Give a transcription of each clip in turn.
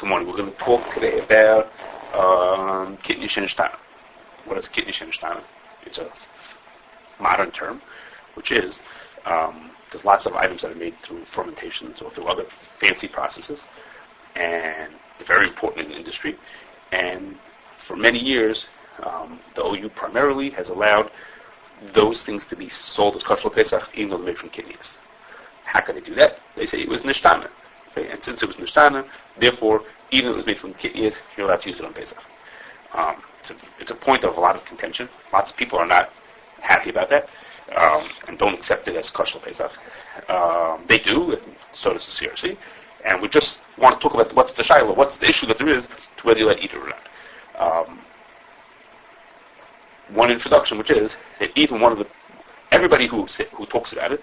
Good morning. We're going to talk today about Kitnios Shenishtaneh. What is Kitnios Shenishtaneh? It's a modern term, which is there's lots of items that are made through fermentations or through other fancy processes, and they're very important in the industry. And for many years, the OU primarily has allowed those things to be sold as Kashrus Pesach, even though they're made from Kitnios. How can they do that? They say it was Nishtaneh. Okay? And since it was Nishtaneh, therefore, even though it was made from Kitnios, you're allowed to use it on Pesach. It's a point of a lot of contention. Lots of people are not happy about that and don't accept it as Kashrus Pesach. They do, and so does the CRC. And we just want to talk about what's the shiloh, what's the issue that there is to whether you let eat it or not. One introduction, which is that even everybody who talks about it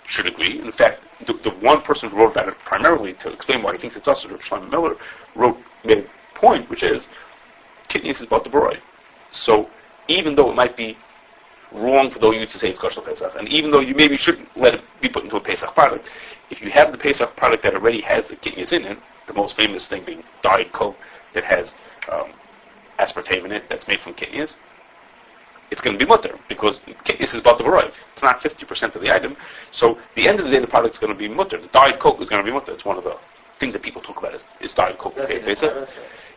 should agree. In fact, the one person who wrote about it primarily to explain why he thinks it's us, Shlomo Miller, made a point, which is Kitnios is about the baroi. So even though it might be wrong for the OU to say it's Kashrus Pesach, and even though you maybe shouldn't let it be put into a Pesach product, if you have the Pesach product that already has the Kitnios in it, the most famous thing being Diet Coke that has aspartame in it, that's made from Kitnios, it's going to be mutter, because Kitnios is about the baroi. It's not 50% of the item. So at the end of the day, the product is going to be mutter. The Diet Coke is going to be mutter. It's one of the things that people talk about is Diet Coke. Okay, Pesach.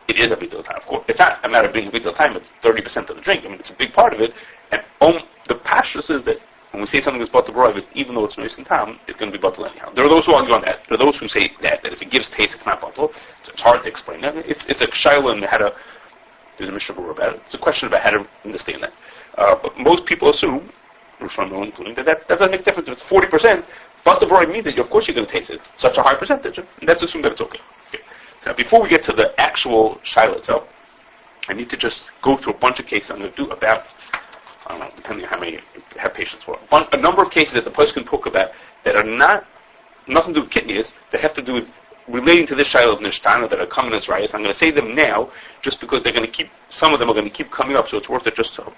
It is a big deal of time, of course. It's not a matter of being a big deal of time. It's 30% of the drink. I mean, it's a big part of it. And the Kashrus is that when we say something is bottle baroi, even though it's nice in time, it's going to be bottle anyhow. There are those who argue on that. There are those who say that if it gives taste, it's not bottle. So it's hard to explain that. It's a shiloh and there's a Mishnah about it. It's a question about how to understand that. But most people assume, including that doesn't make a difference. If it's 40%, bottle baroi means that of course you're going to taste it. It's such a high percentage. And let's assume that it's okay. So before we get to the actual shiloh itself, I need to just go through a bunch of cases I'm going to do about, I don't know, depending on how many have patience for. A number of cases that the person can talk about that are nothing to do with Kitnios, that have to do with relating to this shiloh of Nishtana that are coming as rayas. I'm going to say them now just because some of them are going to keep coming up, so it's worth it just to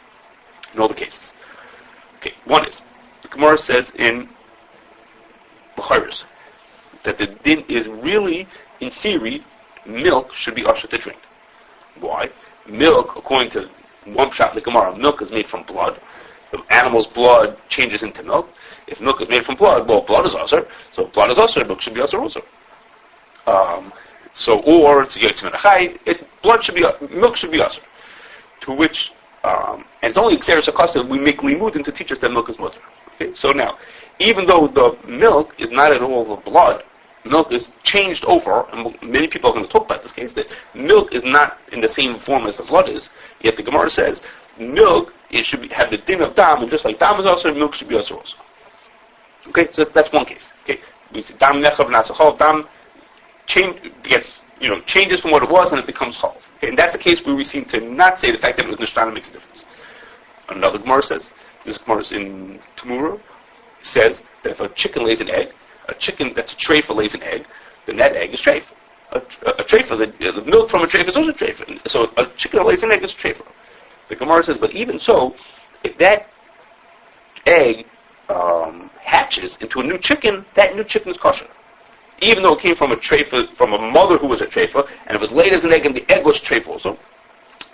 know the cases. Okay, one is, the Gemara says in Kashrus that the din is really, in theory, milk should be usher to drink. Why? Milk, according to one shot in the Gemara, milk is made from blood. The animal's blood changes into milk. If milk is made from blood, well, blood is usher. So if blood is usher, milk should be usher also. Or it's yotzim menachai, milk should be usher. To which, and it's only Xeris Akasa we make limud to teach us that milk is mutter. Okay, so now, even though the milk is not at all the blood, milk is changed over, and many people are going to talk about this case, that milk is not in the same form as the blood is, yet the Gemara says milk should have the din of dam, and just like dam is also, milk should be also. Okay, so that's one case. Okay, we say dam nechav nasachal, dam changes from what it was and it becomes chal. Okay, and that's a case where we seem to not say the fact that it was nishtana makes a difference. Another Gemara says, this Gemara is in Tamura, says that if a chicken lays an egg, a chicken that's a treifa lays an egg, then that egg is treifa. A treifa, the milk from a treifa is also treifa. So a chicken that lays an egg is a treifa. The Gemara says, but even so, if that egg hatches into a new chicken, that new chicken is kosher. Even though it came from a treifa, from a mother who was a treifa, and it was laid as an egg, and the egg was treifa also.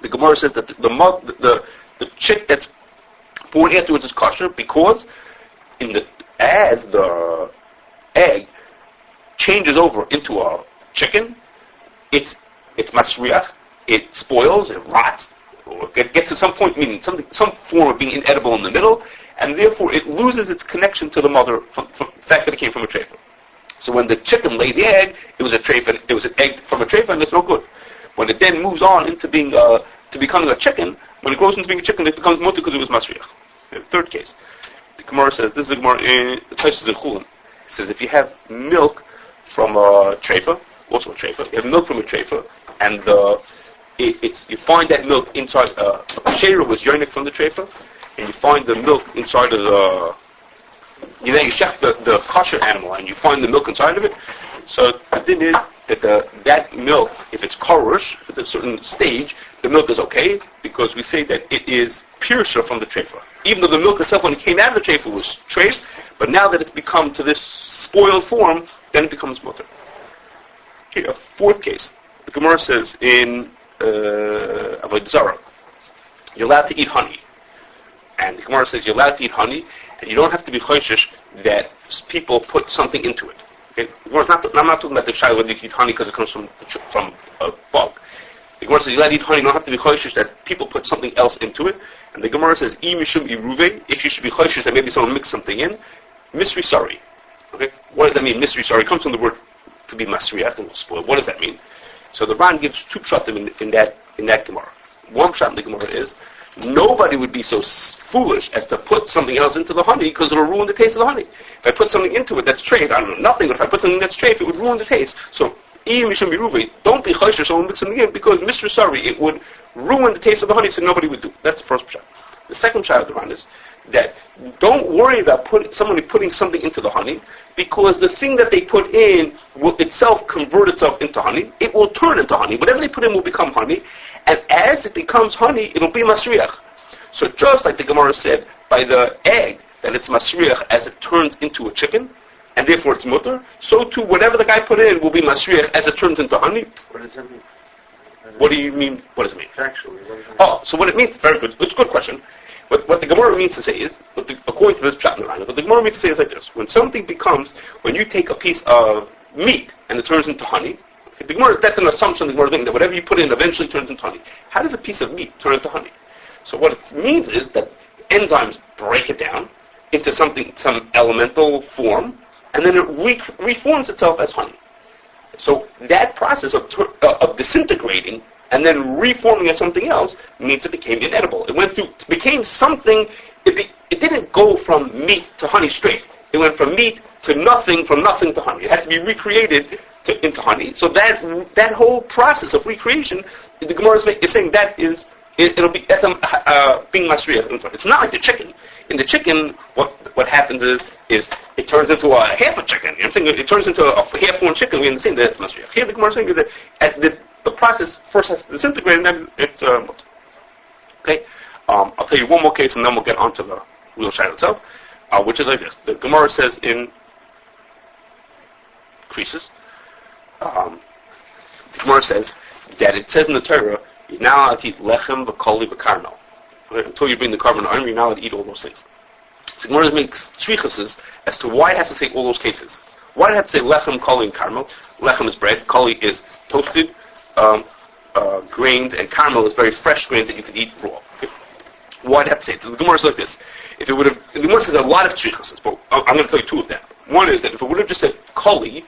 The Gemara says that the chick that's born afterwards is kosher because as the egg changes over into a chicken, it's masriach, it spoils, it rots, or it gets to some point, meaning some form of being inedible in the middle, and therefore it loses its connection to the mother from the fact that it came from a treifa. So when the chicken laid the egg, it was an egg from a treifa, and it's no good. When it then moves on into being to becoming a chicken, when it grows into being a chicken, it becomes mutter because it was masriach. The third case, the Gemara says, this is the Gemara in Pesach in Chulin. It says if you have milk from a treifa, also a treifa, you have milk from a treifa, and you find that milk inside a sheira was yonik from the treifa, and you find the milk inside of you shech the kosher animal, and you find the milk inside of it. So the thing is that that milk, if it's karush at a certain stage, the milk is okay because we say that it is pirsha from the treifa. Even though the milk itself, when it came out of the treifa, was treif, but now that it's become to this spoiled form, then it becomes mutter. Okay, a fourth case. The Gemara says in Avodah Zarah, you're allowed to eat honey. And the Gemara says you're allowed to eat honey, and you don't have to be choishish that people put something into it. Okay? I'm not talking about the child whether you eat honey because it comes from a bug. The Gemara says you're allowed to eat honey, you don't have to be choishish that people put something else into it. And the Gemara says, if you should be choishish that maybe someone mixed something in, misri sorry. Okay? What does that mean, misri sorry? It comes from the word to be masriach, and we'll spoil. What does that mean? So the Ran gives two pshatim in that Gemara. One pshat in the Gemara is, nobody would be so foolish as to put something else into the honey because it'll ruin the taste of the honey. If I put something into it that's treif, I don't know nothing, but if I put something that's treif, it would ruin the taste. So, don't be choishish someone mix something in because Mr. Sorry, it would ruin the taste of the honey, so nobody would do. That's the first pshat. The second pshat of the Ran is that don't worry about somebody putting something into the honey because the thing that they put in will itself convert itself into honey. It will turn into honey. Whatever they put in will become honey. And as it becomes honey, it'll be masriach. So just like the Gemara said, by the egg, that it's masriach as it turns into a chicken, and therefore it's mutter, so too whatever the guy put in will be masriach as it turns into honey. What does that mean? What do you mean? What does it mean? Actually, so what it means, very good. It's a good question. What the Gemara means to say is, according to this pshat in the Rambam, what the Gemara means to say is like this: when you take a piece of meat and it turns into honey, okay, the Gemara, that's an assumption. The Gemara thinks that whatever you put in eventually turns into honey. How does a piece of meat turn into honey? So what it means is that enzymes break it down into some elemental form, and then it reforms itself as honey. So that process of disintegrating and then reforming as something else means it became inedible. It became something, it didn't go from meat to honey straight. It went from meat to nothing, from nothing to honey. It had to be recreated into honey. So that whole process of recreation, the Gemara is saying that's being masriach. It's not like the chicken. In the chicken, what happens is it turns into a half a chicken. You know what I'm saying? It turns into a half-formed chicken. We understand that it's masriach. Here the Gemara is saying is that the process first has to disintegrate, and then it's okay. I'll tell you one more case, and then we'll get onto the real shayla itself, which is like this. The Gemara says in Kashrus, the Gemara says that it says in the Torah, you're not allowed to eat lechem, v'koli, v'karmel. Right? Until you bring the carbon iron, you're not allowed to eat all those things. So Gemara makes shvichas as to why it has to say all those cases. Why did it have to say lechem, koli, and karmel? Lechem is bread, koli is toasted grains, and karmel is very fresh grains that you can eat raw. Okay? Why did it have to say it? So the Gemara is like this. The Gemara says a lot of shvichas, but I'm going to tell you two of them. One is that if it would have just said koli,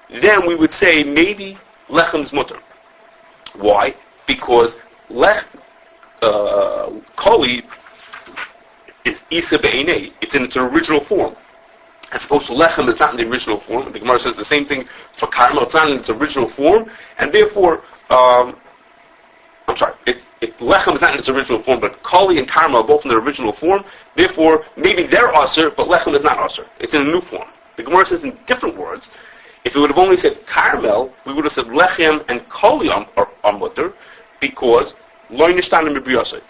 then we would say maybe lechem's mutter. Why? Because koli is isa be'inei. It's in its original form. As opposed to lechem is not in the original form. The Gemara says the same thing for karmel. It's not in its original form, and therefore, lechem is not in its original form, but koli and karmel are both in their original form. Therefore, maybe they're aser, but lechem is not aser. It's in a new form. The Gemara says in different words, if it would have only said karmel, we would have said lechem and koli are mutter, because lo Shenishtaneh mibriyasei.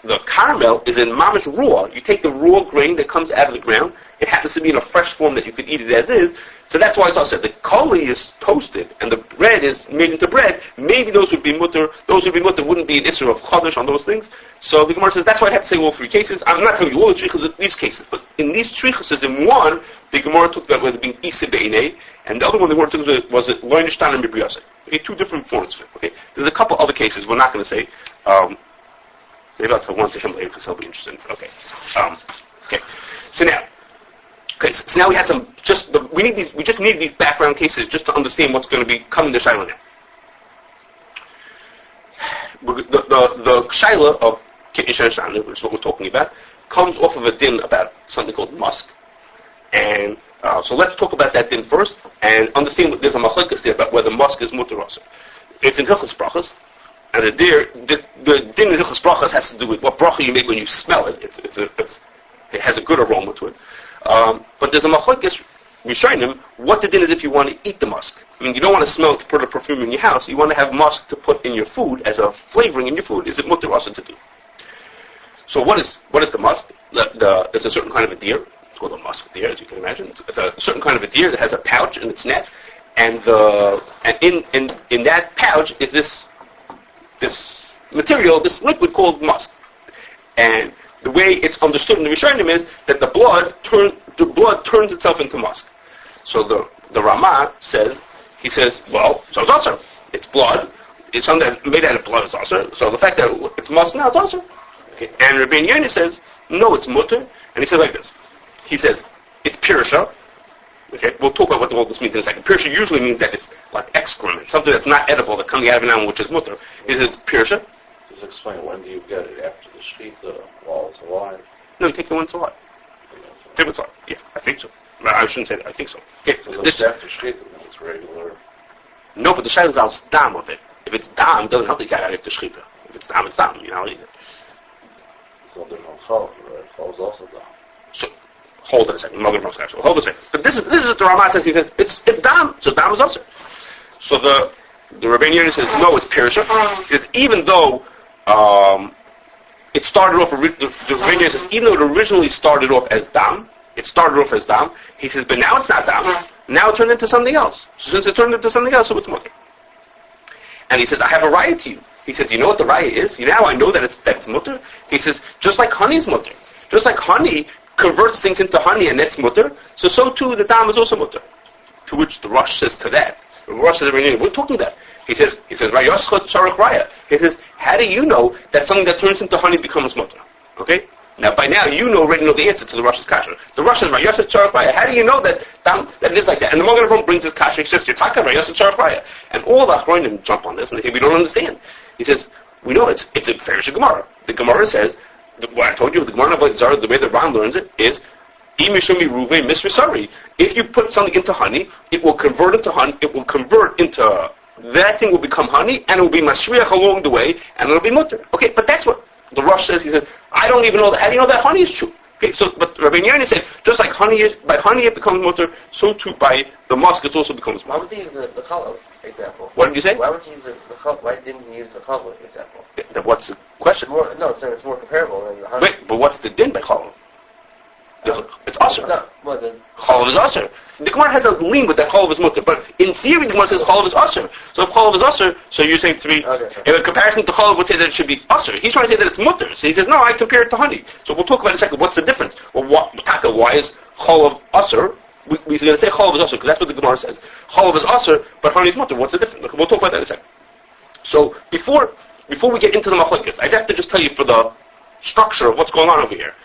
The caramel is in mamish raw. You take the raw grain that comes out of the ground. It happens to be in a fresh form that you could eat it as is. So that's why it's also said the koli is toasted and the bread is made into bread. Maybe those would be mutter. Those would be mutter. Wouldn't be an issue of chodesh on those things. So the Gemara says that's why I have to say all three cases. I'm not telling you all the trichas in these cases, but in these trichas, in one, the Gemara took that whether being isa be'inei, and the other one the Gemara took was it lo Shenishtaneh mibriyasei. Okay, two different forms. Okay, there's a couple other cases we're not going to say. Maybe I'll tell one to him later because he'll be interested. Okay. So now we had some. We just need these background cases just to understand what's going to be coming to Shaila now. The Shaila of Kitnios Shenishtaneh, which is what we're talking about, comes off of a din about something called musk. And so let's talk about that din first and understand there's a machlokes there about whether musk is mutter or not. It's in Hilchos Brachos. And the din in Hilchos Brachos has to do with what bracha you make when you smell it. It has a good aroma to it. But there's a machlokes Rishonim, what the din is if you want to eat the musk. I mean, you don't want to smell it to put a perfume in your house. You want to have musk to put in your food as a flavoring in your food. Is it mutter or to do? So what is the musk? There's a certain kind of a deer. It's called a musk deer, as you can imagine. It's a certain kind of a deer that has a pouch in its neck. and in that pouch is this material, this liquid called musk. And the way it's understood in the Rishonim is that the blood turns itself into musk. So the Ramah says, well, so it's also. It's blood. It's something that made out of blood is also. So the fact that it's musk now, it's also. Okay. And Rabbeinu Yonah says, no, it's mutter. And he says like this. He says, it's pirusha. Okay, we'll talk about what all this means in a second. Pirusha usually means that it's like excrement, something that's not edible, that coming out of an animal, which is mutter. Is it pirusha? Just explain, when do you get it? After the shechita, while it's alive? No, you take it when it's alive. Take it when it's alive. Yeah, I think so. I shouldn't say that. I think so. Okay, this after shechita, then it's regular. No, but the shayla is al dam of it. If it's dam, it doesn't help that you got it after shechita. If it's dam, it's dam. You know. So there's no chalav, right? Chalav is also dam. So, hold on a second. Hold on a second. But this is what the Ramah says. He says it's dam. So dam is also. So the Rabbeinu Yonah says no, it's pirusha. He says even though it started off. The Rabbeinu Yonah says even though it originally started off as dam, he says, but now it's not dam. Now it turned into something else. So since it turned into something else, so it's mutter. And he says, I have a raya to you. He says, you know what the raya is? Now I know that it's mutter. He says, just like honey is mutter. Just like honey converts things into honey and that's mutter, so too the dam is also mutter. To which the Rosh says to that. The Rosh says, what are you talking about? He says, Rayoschot Tzarech Raya. He says, how do you know that something that turns into honey becomes mutter? Okay? Now, by now, you already know the answer to the Rosh's kasha. The Rosh says, Rayoschot Tzarech Raya. How do you know that it is like that? And the Magen Avraham brings his kasha. He says, Yitaka Rayoschot Tzarech Raya. And all the Achronim jump on this, and they say, we don't understand. He says, we know it's a Farish Gemara. The Gemara says, what I told you, the Gemara of Zara, the way that Ram learns it is, if you put something into honey, it will convert into honey. It will convert into that thing will become honey, and it will be masriach along the way, and it will be mutter. Okay, but that's what the Rosh says. He says, I don't even know that. How do you know that honey is true? Okay, so but Rabbeinu Yonah said, just like honey is by honey it becomes mutter, so too by the musk it also becomes mutter. Why would you use the challah example? What did you say? Why would you use why didn't you use the challah example? What's the question? It's more comparable than the honey. Wait, but what's the din by challah? It's usher. No, well then... Chalav is usher. The Gemara has a lean with that chalav is mutter, but in theory the Gemara says chalav is usher. So if chalav is usher, so you're saying to me, in comparison to chalav would say that it should be usher. He's trying to say that it's mutter. So he says, no, I compare it to honey. So we'll talk about it in a second. What's the difference? Well, why is chalav usher? We're going to say chalav is usher, because that's what the Gemara says. Chalav is usher, but honey is mutter. What's the difference? We'll talk about that in a second. So before we get into the machlokes, I'd have to just tell you for the structure of what's going on over here.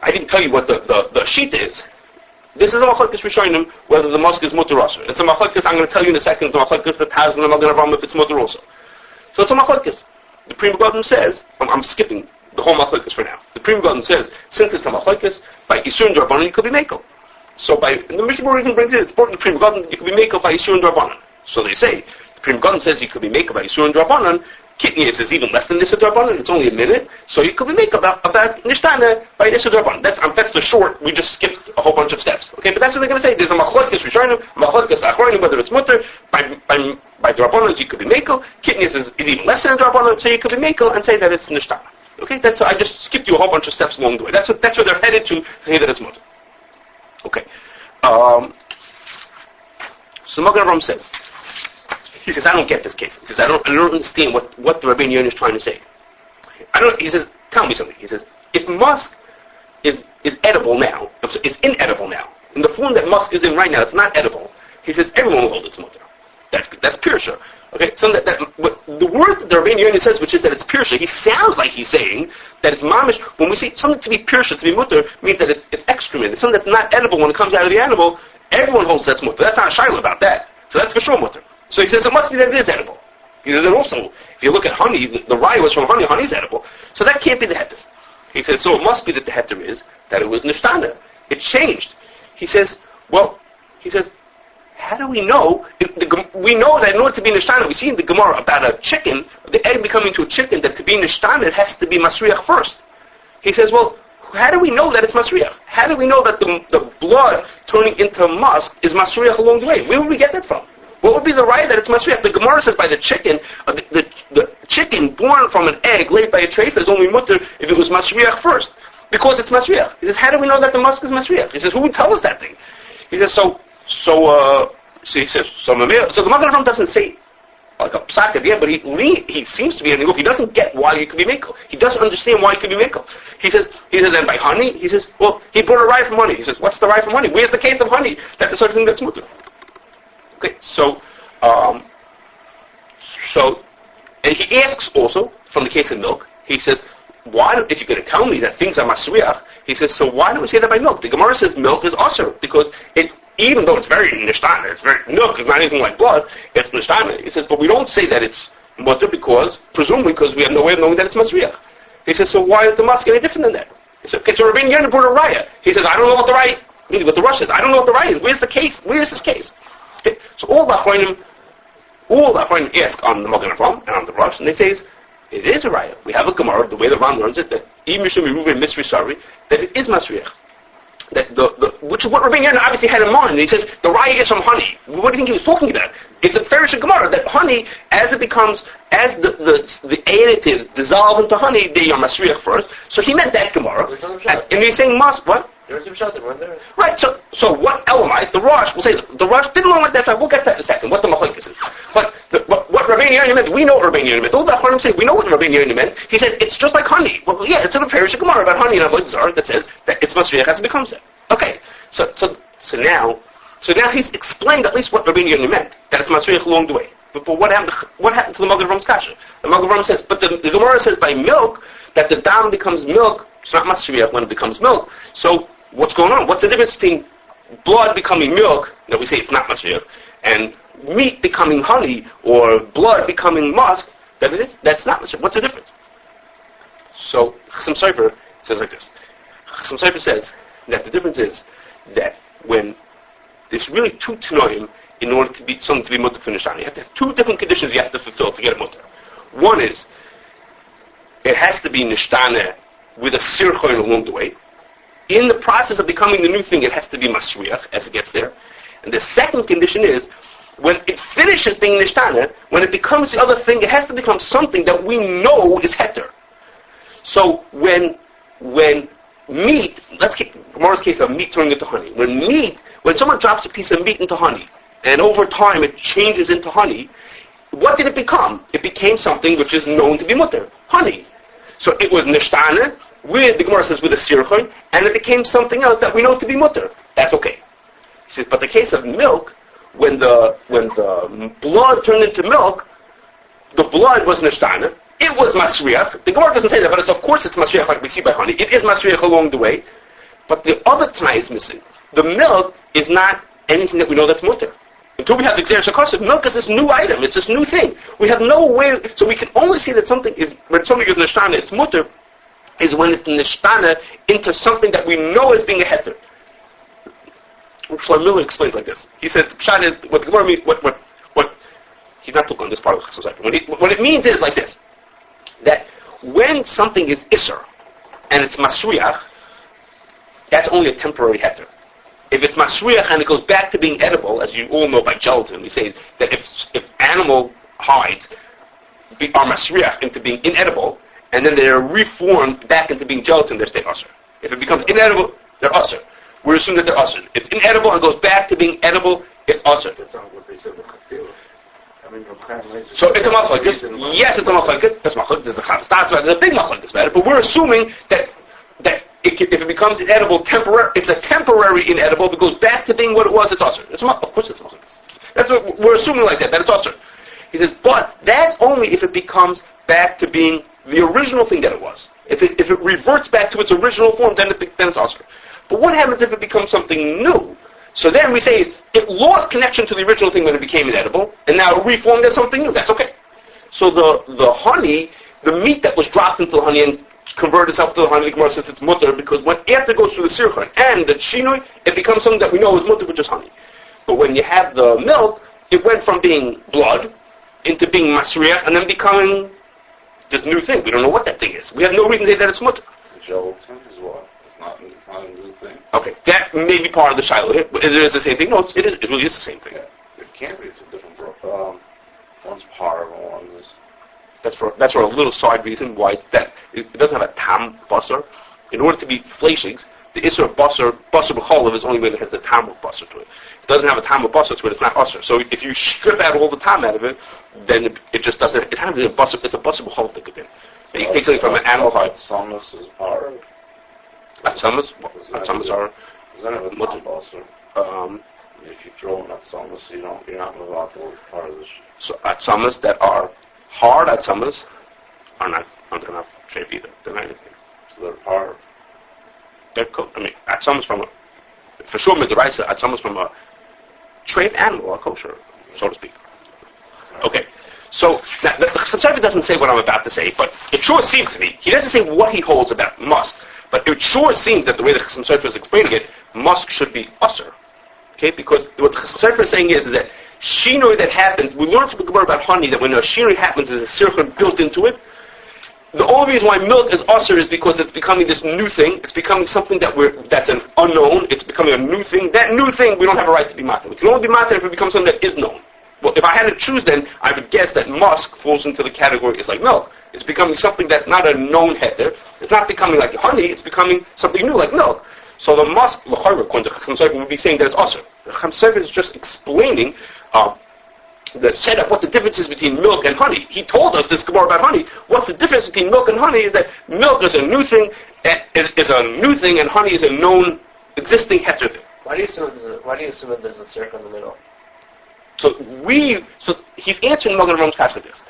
I didn't tell you what the sheet is. This is a machlokes rishonim whether the musk is mutter also. It's a machlokes. I'm going to tell you in a second. It's a machlokes that has in the Magen Avraham if it's mutter also. So it's a machlokes. The Prima Gadim says, I'm skipping the whole machlokes for now. The Prima Gadim says, since it's a machlokes, by Yisur and Drabanan you could be mekel. So the Mishnah even brings it. It's important. The Prima Gadim you could be mekel by Yisur and Drabanan. So they say the Prima Gadim says you could be mekel by Yisur and Drabanan. Kitnios is even less than Nisa Darbanan. It's only a minute, so you could make about Nishtana by Nisa Darbanan. That's the short. We just skipped a whole bunch of steps. Okay, but that's what they're going to say. There's a machlokes rishonim, machlokes achronim, whether it's mutter by Darbanan, you could be mekel. Kitnios is even less than Darbanan, so you could be mekel and say that it's Nishtana. Okay, that's I just skipped you a whole bunch of steps along the way. That's where they're headed to say that it's mutter. Okay, so Magen Avraham says. He says, I don't get this case. He says, I don't understand what the Rabbeinu Yonah is trying to say. He says, tell me something. He says, if musk is edible now, is inedible now, in the form that musk is in right now, it's not edible. He says, everyone will hold its mutter. That's pirusha. Okay, so the word that the Rabbeinu Yonah says, which is that it's pirusha, he sounds like he's saying that it's mamish. When we say something to be pirusha, to be mutter, means that it's excrement. It's something that's not edible when it comes out of the animal. Everyone holds that's mutter. That's not a shayla about that. So that's for sure mutter. So he says it must be that it is edible. He says, and also, if you look at honey, the rye was from honey, honey's edible. So that can't be the heter. He says, so it must be that the heter is that it was nishtana. It changed. He says, how do we know? We know that in order to be nishtana, we see in the Gemara about a chicken, the egg becoming to a chicken, that to be nishtana, it has to be masriach first. He says, well, how do we know that it's masriach? How do we know that the blood turning into musk is masriach along the way? Where would we get that from? What would be the right that it's masriach? The Gemara says by the chicken, the chicken born from an egg laid by a treifa is only mutter if it was masriach first, because it's masriach. He says, how do we know that the musk is masriach? He says, who would tell us that thing? He says, so So he says, so the Magen Avraham doesn't say like a psak at the end, but he seems to be ending off. He doesn't get why you could be mekel. He doesn't understand why you could be mekel. He says, and by honey, he says, well, he brought a rye from honey. He says, what's the rye from honey? Where's the case of honey? That's the sort of thing that's mutter. Okay, and he asks also, from the case of milk, he says, if you're going to tell me that things are masriach, he says, so why don't we say that by milk? The Gemara says milk is usher, because even though it's very nishtana, milk is not anything like blood, it's nishtana. He says, but we don't say that it's mutter presumably because we have no way of knowing that it's masriach. He says, so why is the mask any different than that? He said, okay, so Rabbeinu Yonah brought a raya. He says, I don't know what the raya is. I don't know what the raya is. Where's the case? Where is this case? Okay, so all the Achronim ask on the Magen Avraham and on the Rosh, and they say, it is a raya. We have a Gemara, the way the Ram learns it, that even Mishum Yeruv Misri Sari, that it is masriach. Which is what Rabbeinu Yonah obviously had in mind. He says the raya is from honey. What do you think he was talking about? It's a Farish Gemara that honey, as the additives dissolve into honey, they are masriach first. So he meant that Gemara, and he's saying what? There were two shots, weren't there? Right. So what Elamite? The Rosh will say the Rosh didn't learn like that. We'll get to that in a second. What the machlokes is, but what Rabbeinu Yonah meant, we know what Rabbeinu Yonah meant. All the Achronim say we know what Rabbeinu Yonah meant. He said it's just like honey. Well, yeah, it's in a Parish Gemara about honey and Avodah Zarah that says that it's masriach as it becomes it. Okay. So now he's explained at least what Rabbeinu Yonah meant, that it's masriach along the way. But what happened to the Magen Avraham kasha? The Magen Avraham says, but the Gemara says by milk that the dam becomes milk. It's not masriach when it becomes milk. So what's going on? What's the difference between blood becoming milk, that we say it's not masriach, and meat becoming honey, or blood becoming musk, that's not masriach? What's the difference? So Chassam Sofer says like this. Chassam Sofer says that the difference is that when there's really two tanoim in order to be something to be mutter for nishtana, you have to have two different conditions you have to fulfill to get a mutter. One is it has to be nishtana with a sirchoin along the way. In the process of becoming the new thing, it has to be masriach as it gets there. And the second condition is, when it finishes being nishtana, when it becomes the other thing, it has to become something that we know is heter. So when meat, let's take Gemara's case of meat turning into honey. When someone drops a piece of meat into honey, and over time it changes into honey, what did it become? It became something which is known to be mutter, honey. So it was nishtana, the Gemara says with a sirchoin, and it became something else that we know to be mutter. That's okay. He says, but the case of milk, when the blood turned into milk, the blood was nishtana. It was masriach. The Gemara doesn't say that, but of course it's masriach like we see by honey. It is masriach along the way, but the other t'nai is missing. The milk is not anything that we know that's mutter. Until we have the Xeris HaKosov, milk is this new item. It's this new thing. We have no way, so we can only see that when something is nishtana, it's mutter, is when it's nishtana into something that we know as being a heter. Shlomo Miller explains like this. He said, what the Gemara means, what he's not talking on this part of the Chassidus. What it means is like this, that when something is isser, and it's masriach, that's only a temporary heter. If it's masriach and it goes back to being edible, as you all know by gelatin, we say that if animal hides are masriach into being inedible, and then they're reformed back into being gelatin, they're stay usher. If it becomes inedible, they're usher. We assume that they're usher. It's inedible and goes back to being edible, it's usher. That's not what they said with Chafila. So it's a machlokes. Yes, it's a machlokes. That's machlokes. There's a chav. There's a big machlokes about it. But we're assuming that if it becomes inedible, it's a temporary inedible. If it goes back to being what it was, it's usher. Of course, it's machlokes. That's what we're assuming like that it's usher. He says, but that's only if it becomes back to being the original thing that it was. If it reverts back to its original form, then it's usher. But what happens if it becomes something new? So then we say it lost connection to the original thing when it became inedible, and now it reformed as something new. That's okay. So the honey, the meat that was dropped into the honey and converted itself to the honey, the Gemara says it's mutter, because after it goes through the sirchon and the shinoi, it becomes something that we know is mutter, which is honey. But when you have the milk, it went from being blood into being masriach, and then becoming this new thing. We don't know what that thing is. We have no reason to say that it's mutter. Gelatin is what? It's not a new thing. Okay, that may be part of the shiloh. It is the same thing. No, it really is the same thing. Yeah. It can't be. It's a different one's parva, one's... That's for a little side reason why it doesn't have a tam basar. In order to be fleshings, the Isser of Basar B'Cholav is only when it has the Tam of Basar to it. If it doesn't have a Tam of Basar to it, it's not Usr. So if you strip out all the Tam out of it, then it just doesn't, it's a Basar B'Cholav that could in. And you can take something from an animal heart. Atzamas is hard. Atzamas are... Does that have a Tam Basar? If you throw in atzamas, you're not allowed to work part of this. So atzamas that are hard atzamas are not treif either. They're not anything. So they're hard. They're atzamas from for sure midiraisa, atzamas from a treif animal or kosher, so to speak. Okay. So now, the Chassam Sofer doesn't say what I'm about to say, but it sure seems to me, he doesn't say what he holds about musk, but it sure seems that the way the Chassam Sofer is explaining it, musk should be usr. Okay, because what the Chassam Sofer is saying is that shinoi that happens, we learn from the Gemara about honey that when a shinoi happens, there's a sirchon built into it. The only reason why milk is usr is because it's becoming this new thing. It's becoming something that's an unknown. It's becoming a new thing. That new thing, we don't have a right to be matter. We can only be matter if it becomes something that is known. Well, if I had to choose then, I would guess that musk falls into the category, it's like milk. It's becoming something that's not a known heter. It's not becoming like honey, it's becoming something new like milk. So the musk, according to Chassam Sofer, would be saying that it's usr. The Chassam Sofer is just explaining the setup, what the difference is between milk and honey. He told us this Gemara about honey. What's the difference between milk and honey is that milk is a new thing, and honey is a known, existing heter thing. Why do you assume that there's a circle in the middle? So he's answering Magen Avraham Kash like this.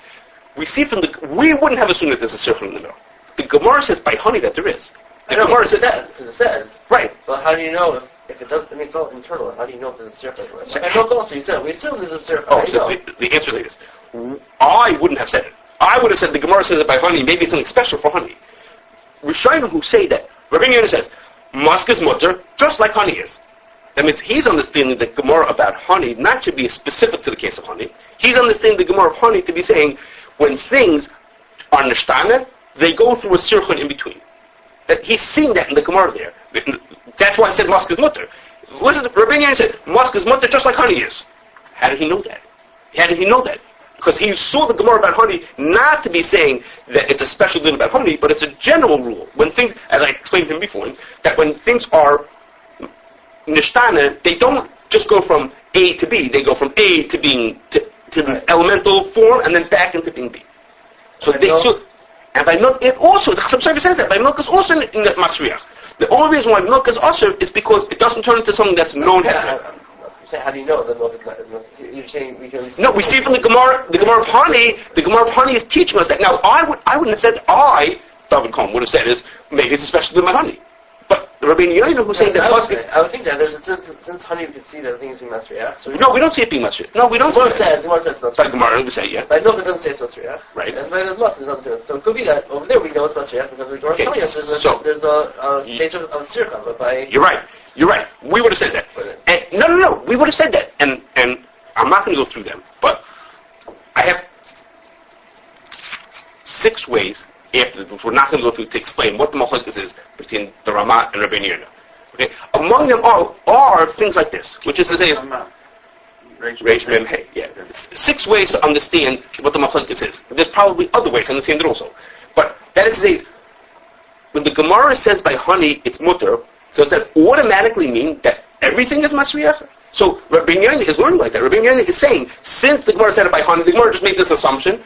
We wouldn't have assumed that there's a circle in the middle. The Gemara says by honey that there is. The Gemara says because it says. Right. But how do you know if it doesn't? I mean, it's all internal. How do you know if there's a circle? Like I know also you said we assume there's a circle. Oh, so the answer is like this. I wouldn't have said it. I would have said the Gemara says it by honey. Maybe it's something special for honey. Rishonim who say that. Rabbi Yehuda says musk is mutter just like honey is. That means he's understanding the Gemara about honey not to be specific to the case of honey. He's understanding the Gemara of honey to be saying when things are nishtana, they go through a circle in between. That he's seeing that in the Gemara there. That's why I said musk is mutter. Listen, Rabbi Yehuda said musk is mutter just like honey is. How did he know that? How did he know that? Because he saw the Gemara about honey not to be saying that it's a special thing about honey, but it's a general rule. When things, as I explained to him before, that when things are nishtana, they don't just go from A to B. They go from A to being to the elemental form and then back into being B. So and by milk, it also, the Chassam Sofer says that, by milk is also in the Masriach. The only reason why milk is also is because it doesn't turn into something that's known. How do you know that milk is not? You're saying we can. No, we see from the Gemara of honey. The Gemara of honey is teaching us that. Now, I wouldn't have said David Cohen would have said is maybe it's especially with my honey. But the Rabbi Yehuda who's saying that I would think that there's since honey we could see that things being masriach. So no, we don't see it being masriach. No, we don't. Gemara says it's masriach. By Gemara, we say yeah. By milk it doesn't say it's masriach. Right. And by the musk it doesn't say it. So it could be that over there we know it's masriach because the Gemara telling us there's a stage of circa. But by you're right. We would have said that. And, no. We would have said that. And I'm not going to go through them, but I have 6 ways. After this, we're not going to go through to explain what the machlokes is between the Ramah and Rabbi Yehuda. Okay, among them are things like this, which is to say, Reish Mem Hey. Yeah, 6 ways to understand what the machlokes is. There's probably other ways to understand it also, but that is to say, when the Gemara says by honey it's mutter, does that automatically mean that everything is masriach? So Rabbi Yehuda is learning like that. Rabbi Yehuda is saying since the Gemara said it by honey, the Gemara just made this assumption.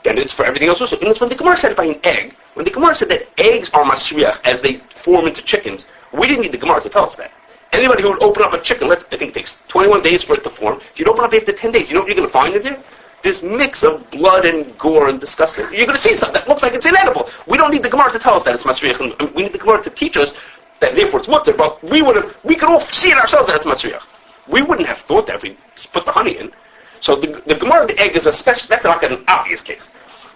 Then it's for everything else also. And it's when the Gemara said it by an egg, when the Gemara said that eggs are masriach as they form into chickens, we didn't need the Gemara to tell us that. Anybody who would open up a chicken, I think it takes 21 days for it to form. If you'd open up after 10 days, you know what you're going to find in there? This mix of blood and gore and disgusting. You're going to see something that looks like it's inedible. We don't need the Gemara to tell us that it's masriach, and we need the Gemara to teach us that therefore it's mutter, but we could all see it ourselves that it's masriach. We wouldn't have thought that if we put the honey in. So the Gemara of the egg is a special, that's like an obvious case.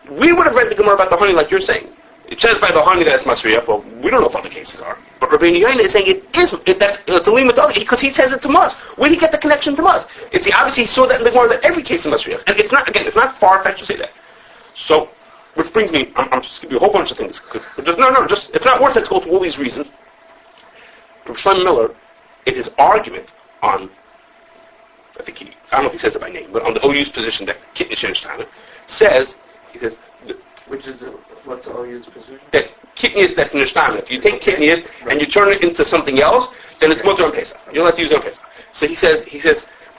We would have read the Gemara about the honey like you're saying. It says by the honey that it's masriach, well, we don't know if other cases are. But Rabbi Yehuda is saying it's a limit because he says it to us. Where did he get the connection to us? Obviously he saw that in the Gemara that every case is masriach. And it's not far-fetched to say that. So, which brings me, I'm just giving you a whole bunch of things. It's not worth it to go through all these reasons. Rabbi Shlomo Miller, in his argument on, I don't know if he says it by name, but on the OU's position that Kitnios Shenishtaneh says, he says, what's the OU's position? That Kitnios that's Nishtaneh. If you take Kitnios and you turn it into something else, then it's mutter on Pesach. You'll have to use it on Pesach. So he says,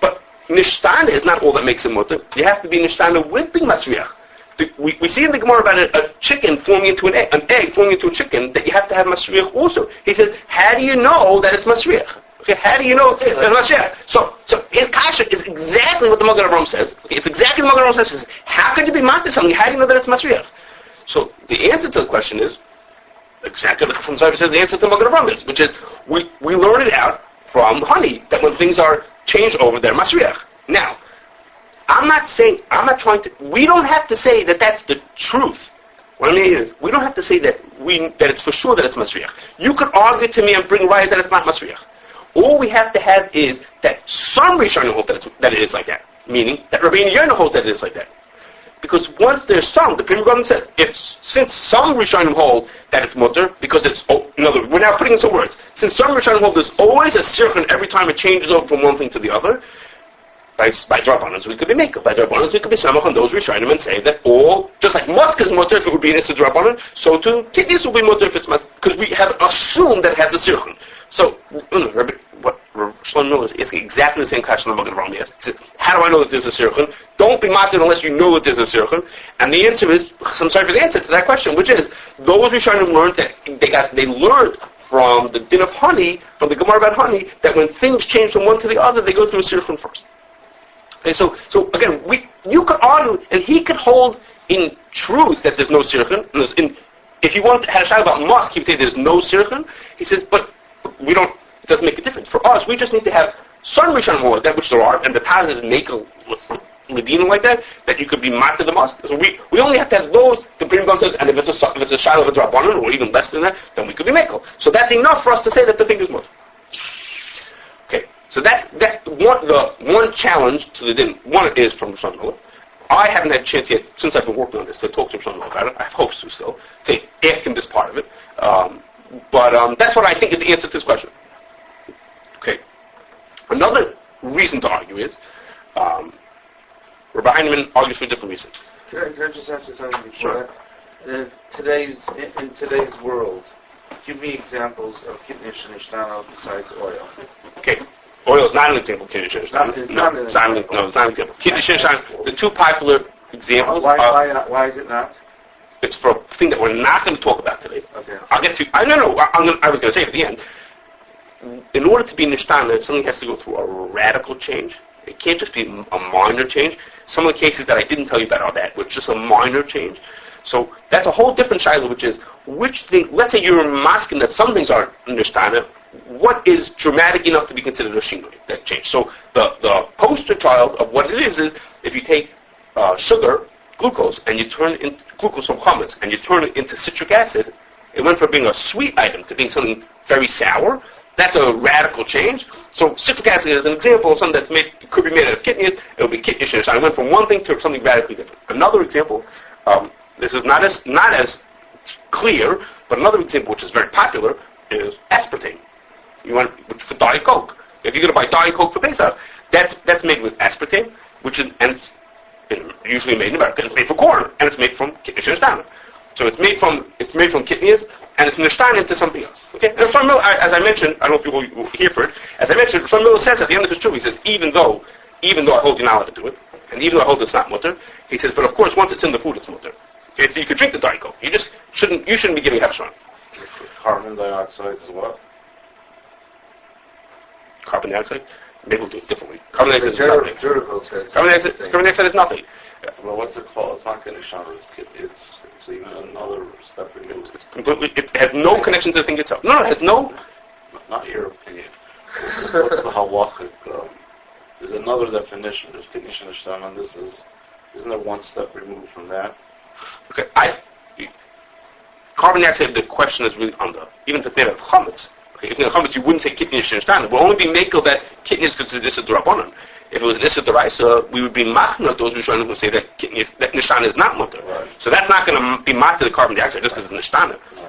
but Nishtaneh is not all that makes it mutter. You have to be Nishtaneh with being Masriach. We see in the Gemara about a chicken forming into an egg forming into a chicken, that you have to have Masriach also. He says, how do you know that it's Masriach? Okay, how do you know it's Masriach? So his kasha is exactly what the Magen Avraham says. Okay, it's exactly what the Magen Avraham says. He says, how could you be matir something? How do you know that it's Masriach? So the answer to the question is exactly what the Chasam Sofer says the answer to the Magen Avraham is, which is we learn it out from honey, that when things are changed over, they're Masriach. Now, we don't have to say that that's the truth. What I mean is, we don't have to say that it's for sure that it's Masriach. You could argue to me and bring right that it's not Masriach. All we have to have is that some Rishonim hold that it is like that. Meaning, that Rabbeinu Yonah holds that it is like that. Because once there's some, the Pri Megadim says, since some Rishonim hold that it's mutter, because in other words, we're now putting in some words, since some Rishonim hold there's always a sirchon every time it changes over from one thing to the other, by Drabanans we could be Mekel. By Drabanans we could be Samach on those Rishonim and say that just like Musk is mutter if it would be an Issa Drabanan, so too Kitnios will be mutter if it's Musk, because we have assumed that it has a sirchon. So, what Shlomo Miller is asking exactly the same question the Magen Avraham asked. He says, how do I know that there's a sirchon? Don't be matir unless you know that there's a sirchon. And the answer is, Chasam Sofer's answer to that question, which is, those Rishonim learned that they learned from the din of honey, from the Gemara about honey, that when things change from one to the other, they go through a sirchon first. Okay, so again, you could argue, and he could hold in truth that there's no sirchon. If you had a shayla about Musk, he would say there's no sirchon. He says, but it doesn't make a difference. For us, we just need to have some Rishonim more, that which there are, and the Taz is Mekel Ledina like that you could be matir the Musk. So we only have to have those, the Pri Megadim says, and if it's a shayla of a Drabanan, or even less than that, then we could be Mekel. So that's enough for us to say that the thing is mutter. Okay, so that's the one challenge to the din. One is from Shlomo Miller. I haven't had a chance yet, since I've been working on this, to talk to Shlomo Miller about it. I have hopes to still, to ask him this part of it. But that's what I think is the answer to this question. Okay. Another reason to argue is, Rabbi Heinemann argues for a different reason. Can I just ask you something before Sure. that? In today's world, give me examples of Kitnios Shenishtaneh besides oil. Okay. Oil is not an example of Kitnios Shenishtaneh. It's not an example. No, it's not an example. Kitnios Shenishtaneh, the two popular examples Why is it not? It's for a thing that we're not going to talk about today. Okay. I'll get to. I was going to say it at the end. In order to be Nishtana, something has to go through a radical change. It can't just be a minor change. Some of the cases that I didn't tell you about are that, which is just a minor change. So that's a whole different shayla, which is which thing. Let's say you're masking that some things are Nishtana. What is dramatic enough to be considered a shinui, that change? So the poster child of what it is if you take sugar, glucose, and you turn it into glucose from chametz, and you turn it into citric acid, it went from being a sweet item to being something very sour. That's a radical change. So citric acid is an example of something that could be made out of Kitnios. It would be Kitnios Shenishtaneh. It went from one thing to something radically different. Another example, this is not as clear, but another example which is very popular is aspartame. For Diet Coke. If you're going to buy Diet Coke for Pesach, that's made with aspartame, and it's usually made in America. It's made from corn, and it's made from Kitnios Shenishtaneh. So it's made from Kitnios, and it's nishtan into something else. Okay? And Shlomo Miller, as I mentioned, I don't know if you will hear for it. As I mentioned, Shlomo Miller says at the end of his truth, he says, even though I hold you not allowed to do it, and even though I hold it's not mutter, he says, but of course, once it's in the food, it's mutter. Okay? So you could drink the Diet Coke. You shouldn't be giving hefshon. Carbon dioxide is what? Carbon dioxide? Maybe we'll do it differently. Carbon dioxide is nothing. Carbon dioxide is nothing. Well, what's it called? It's not Shenishtaneh. It's even another step removed. It's completely. It has no connection to the thing itself. No, it has no. Not your opinion. What's the halachic? There's another definition. There's Kitnios Shenishtaneh, and isn't there one step removed from that? Okay, carbon dioxide. The question is really under. Even if it's made of chametz. Okay, if it's made of chametz, you wouldn't say Kitnios Shenishtaneh. It would only be mekel that Kitnios considered this a drabanan. If it was an Issa D'Oraisa, we would be machna those Rishonim who say that Nishtana is not mutter. Right. So that's not going to be matter the carbon dioxide just because it's Nishtana. Right.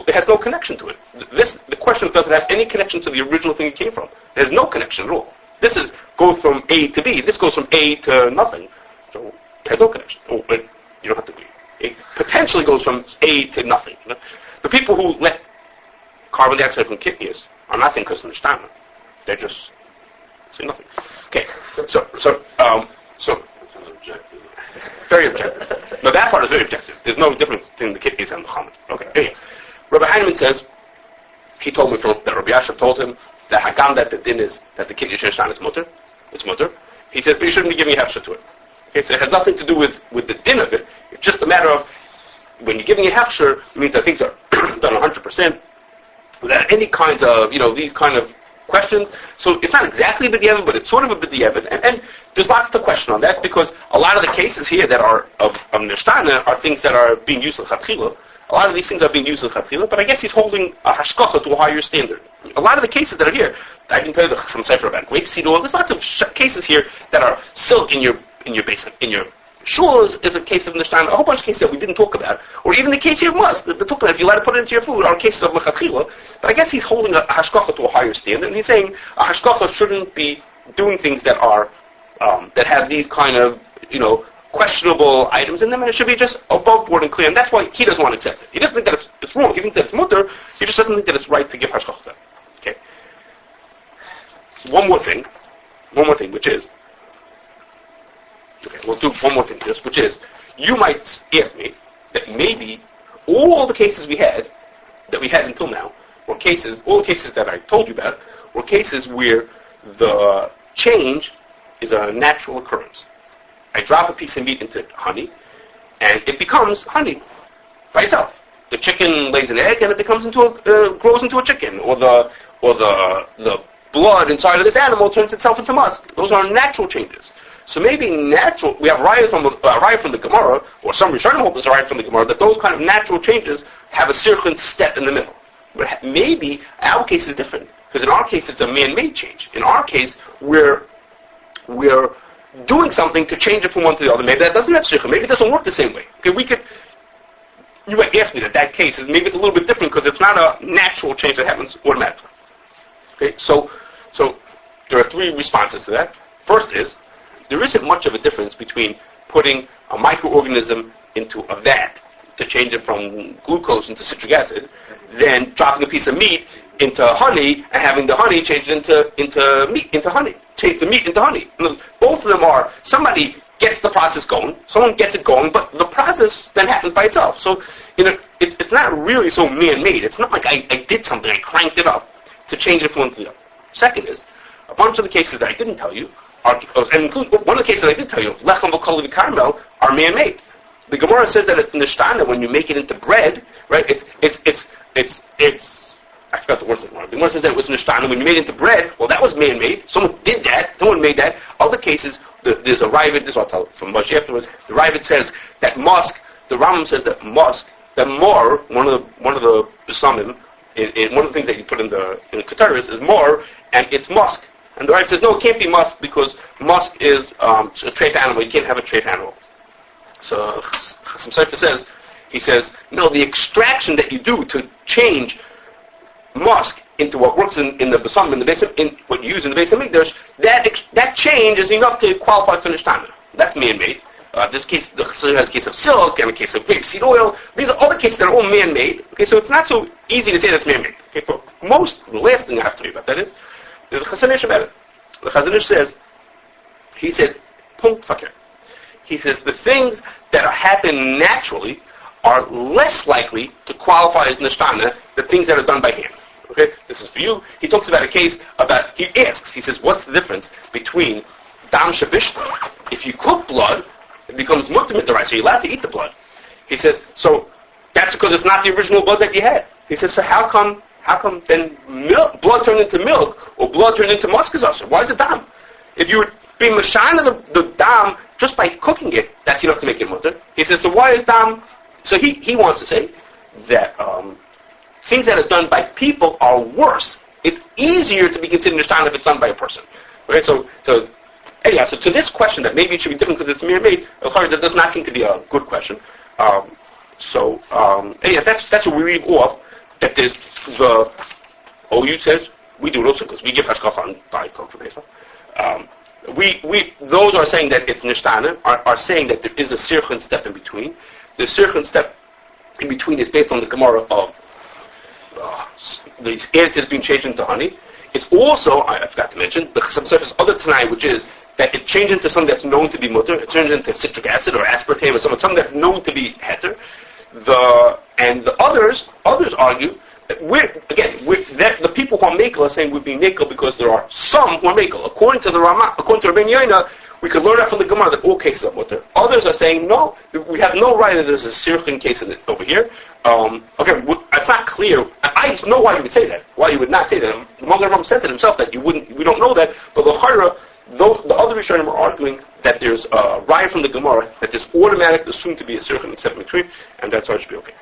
It has no connection to it. The question doesn't have any connection to the original thing it came from. There's no connection at all. This goes from A to B. This goes from A to nothing. So it has no connection. Oh, but you don't have to agree. it potentially goes from A to nothing. You know? The people who let carbon dioxide from Kitnios are not saying Kashrus Nishtaneh. They're just saying nothing. Okay, so That's an objective. very objective. No, that part is very objective. There's no difference between the Kitnios and the Chametz. Okay, anyway. Rabbi Heinemann says, he told me that Rabbi Yashav told him that Hagam, that the din is that the Kitnios Shenishtaneh is mutter. It's mutter. He says, but you shouldn't be giving a hefsher to it. Okay, so it has nothing to do with the din of it. It's just a matter of when you're giving a hefsher, it means that things are done 100%. Without any kinds of, these kind of questions. So it's not exactly a b'diavad, but it's sort of a b'diavad. And there's lots to question on that, because a lot of the cases here that are of Nishtaneh are things that are being used l'chatchila. A lot of these things are being used l'chatchila, but I guess he's holding a hashkacha to a higher standard. A lot of the cases that are here, I can tell you some cipher about grapeseed oil. There's lots of cases here that are silk in your basic, in your shuls is a case of Nishtaneh, a whole bunch of cases that we didn't talk about, or even the case here of musk, the talk about if you're allowed to put it into your food, are cases of lechatchila. But I guess he's holding a hashkacha to a higher standard, and he's saying a hashkacha shouldn't be doing things that are that have these kind of questionable items in them, and it should be just above board and clear. And that's why he doesn't want to accept it. He doesn't think that it's wrong. He thinks that it's mutter. He just doesn't think that it's right to give hashkacha. Okay. One more thing, which is. Okay, we'll do one more thing just, which is, you might ask me that maybe all the cases that we had until now, all the cases that I told you about, were cases where the change is a natural occurrence. I drop a piece of meat into honey, and it becomes honey by itself. The chicken lays an egg, and it grows into a chicken, or the blood inside of this animal turns itself into musk. Those are natural changes. So maybe natural, we have raya from the Gemara, or some Rishonim hold this raya from the Gemara, that those kind of natural changes have a sirchun step in the middle. But maybe our case is different, because in our case it's a man-made change. In our case, we're doing something to change it from one to the other. Maybe that doesn't have sirchun. Maybe it doesn't work the same way. Okay, you might ask me that case is maybe it's a little bit different because it's not a natural change that happens automatically. Okay, so there are three responses to that. First is, there isn't much of a difference between putting a microorganism into a vat to change it from glucose into citric acid, than dropping a piece of meat into honey and having the honey change it into meat, into honey. Change the meat into honey. Both of them are, somebody gets the process going, someone gets it going, but the process then happens by itself. So, it's not really so man-made. It's not like I did something, I cranked it up to change it from one to the other. Second is, a bunch of the cases that I didn't tell you, and include one of the cases that I did tell you, lechem v'kol v'karmel, are man-made. The Gemara says that it's Nishtaneh when you make it into bread, right? It's I forgot the words of the Gemara. The Gemara says that it was Nishtaneh when you made it into bread. Well, that was man-made. Someone did that. Someone made that. Other cases, there's a Ravid. This is what I'll tell from Moshe afterwards. The Ravid says that musk. The Rambam says that musk, that mor, one of the besamim, in one of the things that you put in the Keteris is mor, and it's musk. And the Rav says, no, it can't be musk because musk is a trait animal. You can't have a trait animal. So Chassam Sofer says, no, the extraction that you do to change musk into what works in the basam, in what you use in the base of mikdash, that change is enough to qualify for Nishtaneh. That's man-made. This case, the Chassidus has a case of silk and a case of grapeseed oil. These are all the cases that are all man-made. Okay, so it's not so easy to say that's man-made. Okay, but the last thing I have to tell you about that is, there's a Chassidus about it. The Chassidus says, he said, punkt fakir. He says the things that are happening naturally are less likely to qualify as Nishtaneh than things that are done by hand. Okay, this is for you. He talks about a case he says, what's the difference between dam shabishta? If you cook blood, it becomes mutter mid'oraisa, so you're allowed to eat the blood. He says, so that's because it's not the original blood that you had. He says, so how come then blood turned into milk or blood turned into musk is usher? Why is it dam? If you were being mashana the dam just by cooking it, that's enough to make it mutter. He says, so why is dam? So he wants to say that things that are done by people are worse. It's easier to be considered nishtan if it's done by a person. Okay, so anyhow, so to this question that maybe it should be different because it's man-made, that does not seem to be a good question. Anyhow, that's what we leave off. That there's the OU says we do it also because we give hashkafa on by Kol for Pesach. Those are saying that it's Nishtaneh, are saying that there is a sirchun step in between. the Sirchin step in between is based on the Gemara of these additives being changed into honey. It's also, I forgot to mention, the Chasam other Tanai, which is that it changes into something that's known to be mutter. It turns into citric acid or aspartame or something that's known to be heter. And the others argue that the people who are makel are saying we're being makel because there are some who are makel. According to the Rama, according to Rabbeinu Yoina, we could learn that from the Gemara that all cases are mutter. Others are saying no, we have no right that there's a Sirchin case in it over here. It's not clear. I know why you would say that. Why you would not say that. The Magen Avraham says it himself that we don't know that. But the Chara, though the other Rishonim are arguing that there's a riot from the Gemara that there's automatic assumed to be a Sirchin except in between, and that's how it should be okay.